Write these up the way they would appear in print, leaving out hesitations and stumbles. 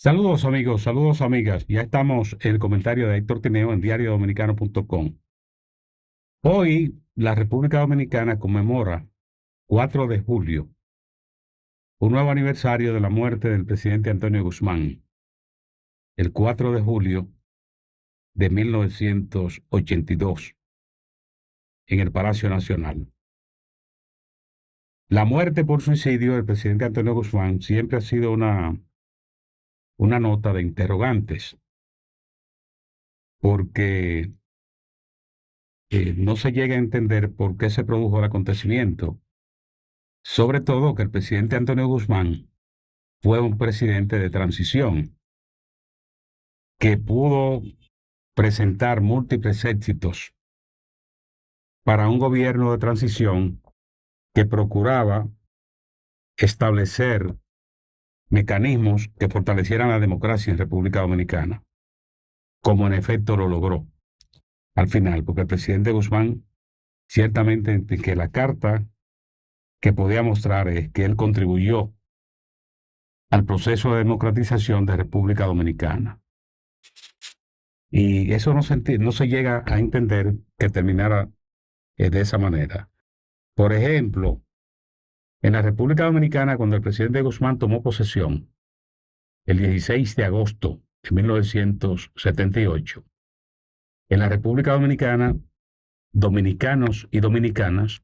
Saludos amigos, saludos amigas. Ya estamos en el comentario de Héctor Tineo en diariodominicano.com. Hoy la República Dominicana conmemora 4 de julio, un nuevo aniversario de la muerte del presidente Antonio Guzmán, el 4 de julio de 1982, en el Palacio Nacional. La muerte por suicidio del presidente Antonio Guzmán siempre ha sido una nota de interrogantes, porque no se llega a entender por qué se produjo el acontecimiento. Sobre todo que el presidente Antonio Guzmán fue un presidente de transición que pudo presentar múltiples éxitos para un gobierno de transición que procuraba establecer mecanismos que fortalecieran la democracia en República Dominicana, como en efecto lo logró al final, porque el presidente Guzmán ciertamente que la carta que podía mostrar es que él contribuyó al proceso de democratización de República Dominicana. Y eso no se llega a entender que terminara de esa manera. Por ejemplo, en la República Dominicana, cuando el presidente Guzmán tomó posesión, el 16 de agosto de 1978, en la República Dominicana, dominicanos y dominicanas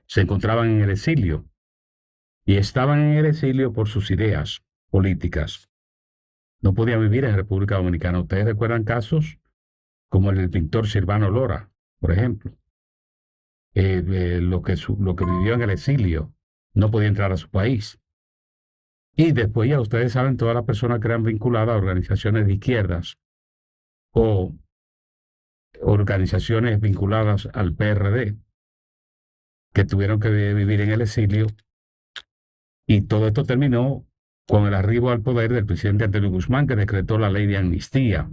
se encontraban en el exilio y estaban en el exilio por sus ideas políticas. No podían vivir en República Dominicana. ¿Ustedes recuerdan casos como el del pintor Silvano Lora, por ejemplo? Lo que vivió en el exilio, no podía entrar a su país. Y después ya ustedes saben todas las personas que eran vinculadas a organizaciones de izquierdas o organizaciones vinculadas al PRD, que tuvieron que vivir en el exilio. Y todo esto terminó con el arribo al poder del presidente Antonio Guzmán, que decretó la ley de amnistía.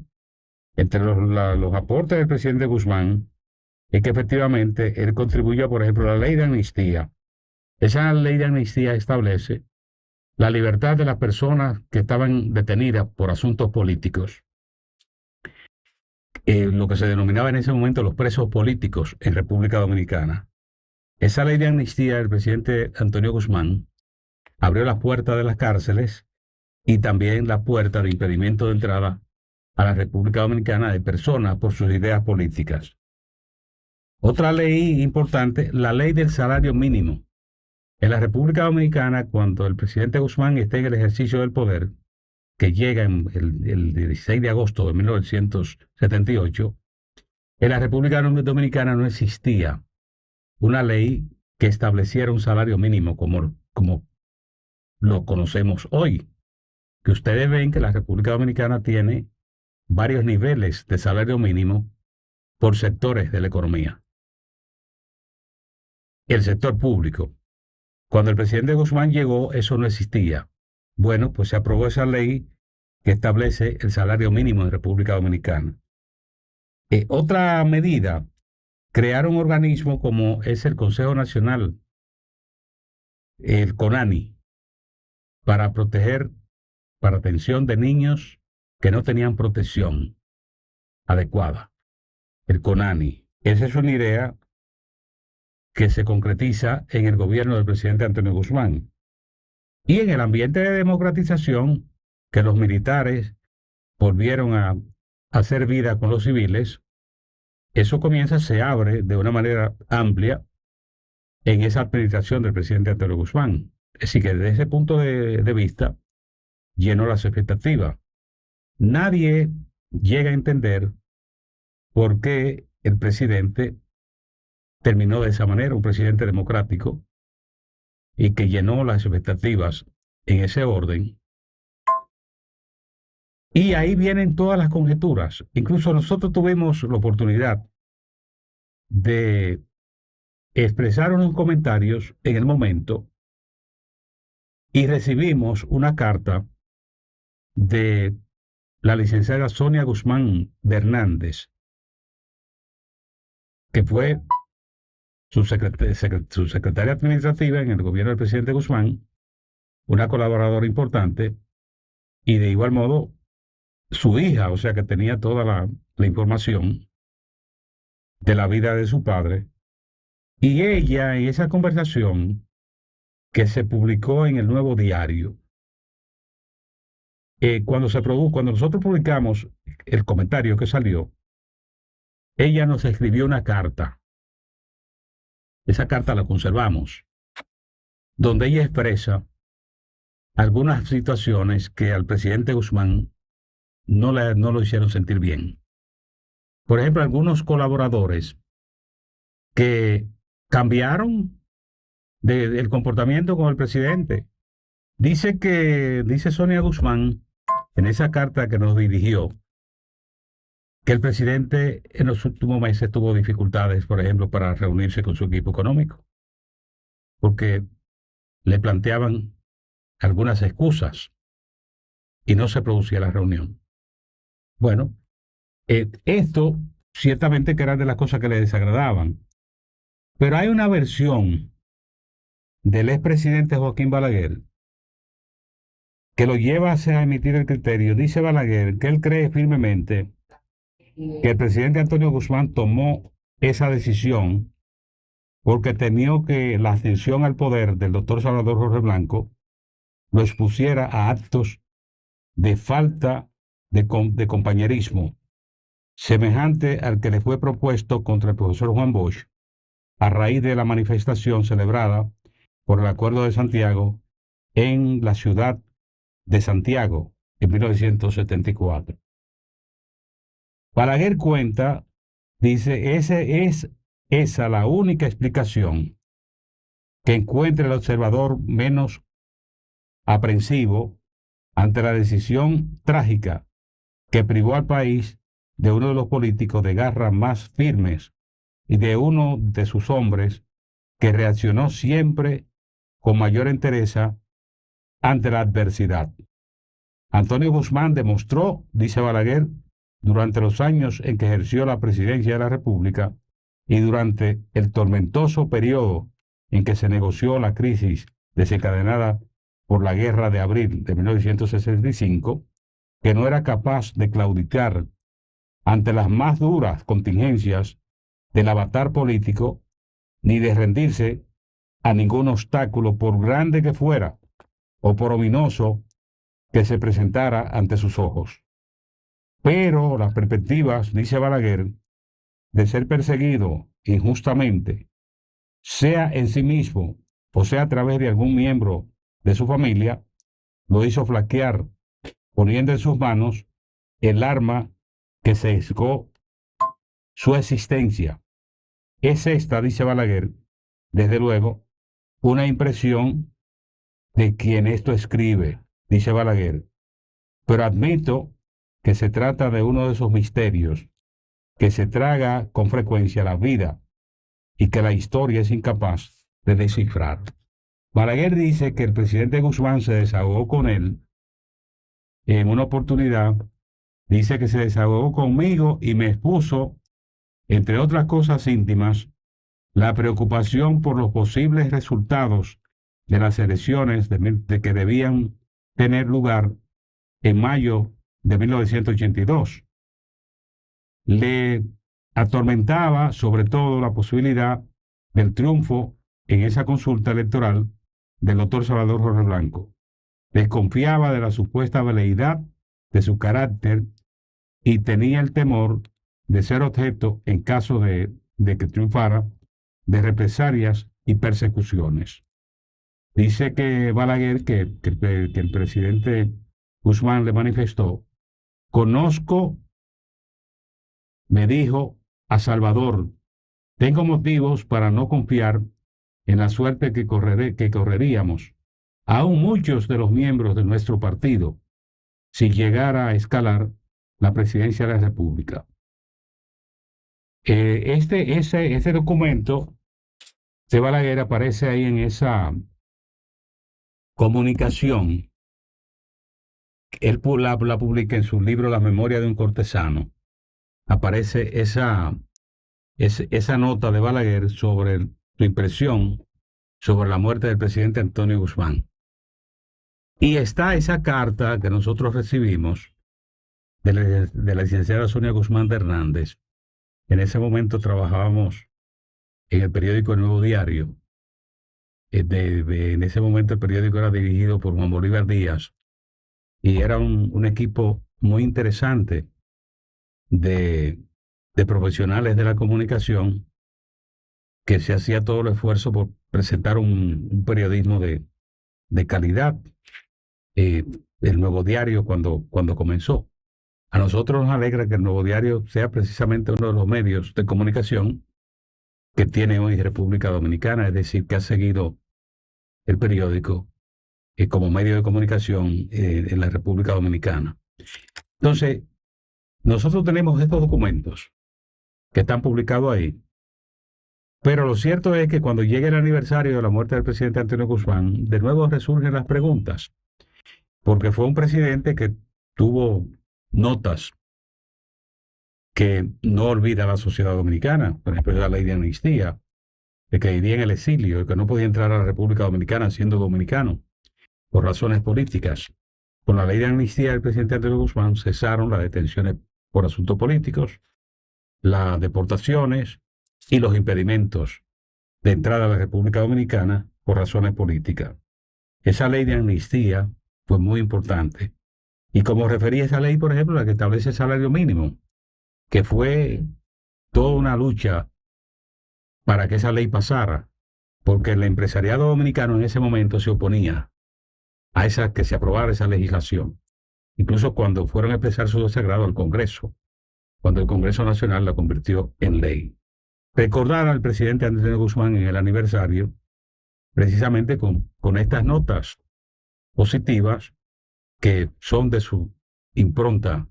Entre los aportes del presidente Guzmán es que efectivamente él contribuyó, por ejemplo, a la ley de amnistía. Esa ley de amnistía establece la libertad de las personas que estaban detenidas por asuntos políticos, lo que se denominaba en ese momento los presos políticos en República Dominicana. Esa ley de amnistía del presidente Antonio Guzmán abrió las puertas de las cárceles y también la puerta de impedimento de entrada a la República Dominicana de personas por sus ideas políticas. Otra ley importante, la ley del salario mínimo. En la República Dominicana, cuando el presidente Guzmán esté en el ejercicio del poder, que llega el 16 de agosto de 1978, en la República Dominicana no existía una ley que estableciera un salario mínimo como lo conocemos hoy. Que ustedes ven que la República Dominicana tiene varios niveles de salario mínimo por sectores de la economía. El sector público. Cuando el presidente Guzmán llegó, eso no existía. Bueno, pues se aprobó esa ley que establece el salario mínimo en República Dominicana. Otra medida, crear un organismo como es el Consejo Nacional, el CONANI, para atención de niños que no tenían protección adecuada. El CONANI. Esa es una idea que se concretiza en el gobierno del presidente Antonio Guzmán. Y en el ambiente de democratización, que los militares volvieron a hacer vida con los civiles, eso se abre de una manera amplia en esa administración del presidente Antonio Guzmán. Es decir, que desde ese punto de vista, llenó las expectativas. Nadie llega a entender por qué el presidente terminó de esa manera, un presidente democrático, y que llenó las expectativas en ese orden. Y ahí vienen todas las conjeturas. Incluso nosotros tuvimos la oportunidad de expresar unos comentarios en el momento y recibimos una carta de la licenciada Sonia Guzmán de Hernández, que fue su secretaria administrativa en el gobierno del presidente Guzmán, una colaboradora importante, y de igual modo su hija, o sea que tenía toda la información de la vida de su padre. Y ella, en esa conversación que se publicó en el Nuevo Diario, cuando nosotros publicamos el comentario que salió, ella nos escribió una carta. Esa carta la conservamos, donde ella expresa algunas situaciones que al presidente Guzmán no lo hicieron sentir bien. Por ejemplo, algunos colaboradores que cambiaron del comportamiento con el presidente. Dice Sonia Guzmán en esa carta que nos dirigió que el presidente en los últimos meses tuvo dificultades, por ejemplo, para reunirse con su equipo económico, porque le planteaban algunas excusas y no se producía la reunión. Bueno, esto ciertamente que era de las cosas que le desagradaban, pero hay una versión del expresidente Joaquín Balaguer que lo lleva a emitir el criterio. Dice Balaguer que él cree firmemente que el presidente Antonio Guzmán tomó esa decisión porque temió que la ascensión al poder del doctor Salvador Jorge Blanco lo expusiera a actos de falta de compañerismo, semejante al que le fue propuesto contra el profesor Juan Bosch a raíz de la manifestación celebrada por el Acuerdo de Santiago en la ciudad de Santiago en 1974. Balaguer cuenta, dice, esa la única explicación que encuentra el observador menos aprensivo ante la decisión trágica que privó al país de uno de los políticos de garra más firmes y de uno de sus hombres que reaccionó siempre con mayor entereza ante la adversidad. Antonio Guzmán demostró, dice Balaguer, durante los años en que ejerció la presidencia de la República y durante el tormentoso periodo en que se negoció la crisis desencadenada por la Guerra de Abril de 1965, que no era capaz de claudicar ante las más duras contingencias del avatar político, ni de rendirse a ningún obstáculo, por grande que fuera o por ominoso que se presentara ante sus ojos. Pero las perspectivas, dice Balaguer, de ser perseguido injustamente, sea en sí mismo o sea a través de algún miembro de su familia, lo hizo flaquear, poniendo en sus manos el arma que sesgó su existencia. Es esta, dice Balaguer, desde luego, una impresión de quien esto escribe, dice Balaguer, pero admito que se trata de uno de esos misterios que se traga con frecuencia la vida y que la historia es incapaz de descifrar. Balaguer dice que el presidente Guzmán se desahogó con él en una oportunidad, dice que se desahogó conmigo y me expuso, entre otras cosas íntimas, la preocupación por los posibles resultados de las elecciones de que debían tener lugar en mayo de 1982. Le atormentaba sobre todo la posibilidad del triunfo en esa consulta electoral del doctor Salvador Jorge Blanco. Desconfiaba de la supuesta veleidad de su carácter y tenía el temor de ser objeto, en caso de que triunfara, de represalias y persecuciones. Dice que Balaguer, que el presidente Guzmán le manifestó: conozco, me dijo, a Salvador, tengo motivos para no confiar en la suerte que correríamos, aún muchos de los miembros de nuestro partido, si llegara a escalar la presidencia de la República. Ese documento de Balaguer aparece ahí en esa comunicación. Él la publica en su libro La memoria de un cortesano. Aparece esa nota de Balaguer sobre su impresión sobre la muerte del presidente Antonio Guzmán. Y está esa carta que nosotros recibimos de la licenciada Sonia Guzmán de Hernández. En ese momento trabajábamos en el periódico El Nuevo Diario. En ese momento el periódico era dirigido por Juan Bolívar Díaz y era un equipo muy interesante de, de profesionales de la comunicación que se hacía todo el esfuerzo por presentar un periodismo de calidad. El Nuevo Diario cuando comenzó. A nosotros nos alegra que el Nuevo Diario sea precisamente uno de los medios de comunicación que tiene hoy República Dominicana, es decir, que ha seguido el periódico como medio de comunicación en la República Dominicana. Entonces, nosotros tenemos estos documentos que están publicados ahí, pero lo cierto es que cuando llegue el aniversario de la muerte del presidente Antonio Guzmán, de nuevo resurgen las preguntas, porque fue un presidente que tuvo notas que no olvida la sociedad dominicana, por ejemplo, la ley de amnistía, de que vivía en el exilio, de que no podía entrar a la República Dominicana siendo dominicano, por razones políticas. Con la ley de amnistía del presidente Antonio Guzmán cesaron las detenciones por asuntos políticos, las deportaciones y los impedimentos de entrada a la República Dominicana por razones políticas. Esa ley de amnistía fue muy importante. Y como refería esa ley, por ejemplo, la que establece el salario mínimo, que fue toda una lucha para que esa ley pasara, porque el empresariado dominicano en ese momento se oponía a que se aprobara esa legislación. Incluso cuando fueron a expresar su desagrado al Congreso, cuando el Congreso Nacional la convirtió en ley. Recordar al presidente Antonio Guzmán en el aniversario, precisamente con estas notas positivas que son de su impronta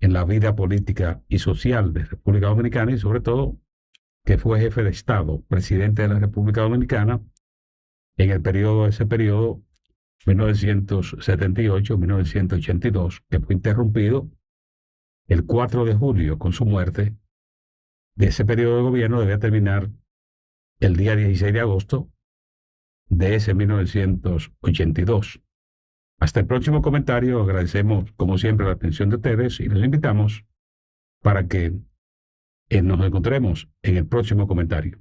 en la vida política y social de República Dominicana y sobre todo que fue jefe de Estado, presidente de la República Dominicana en ese periodo 1978-1982, que fue interrumpido el 4 de julio con su muerte. De ese periodo de gobierno debía terminar el día 16 de agosto de ese 1982. Hasta el próximo comentario. Agradecemos, como siempre, la atención de ustedes y los invitamos para que nos encontremos en el próximo comentario.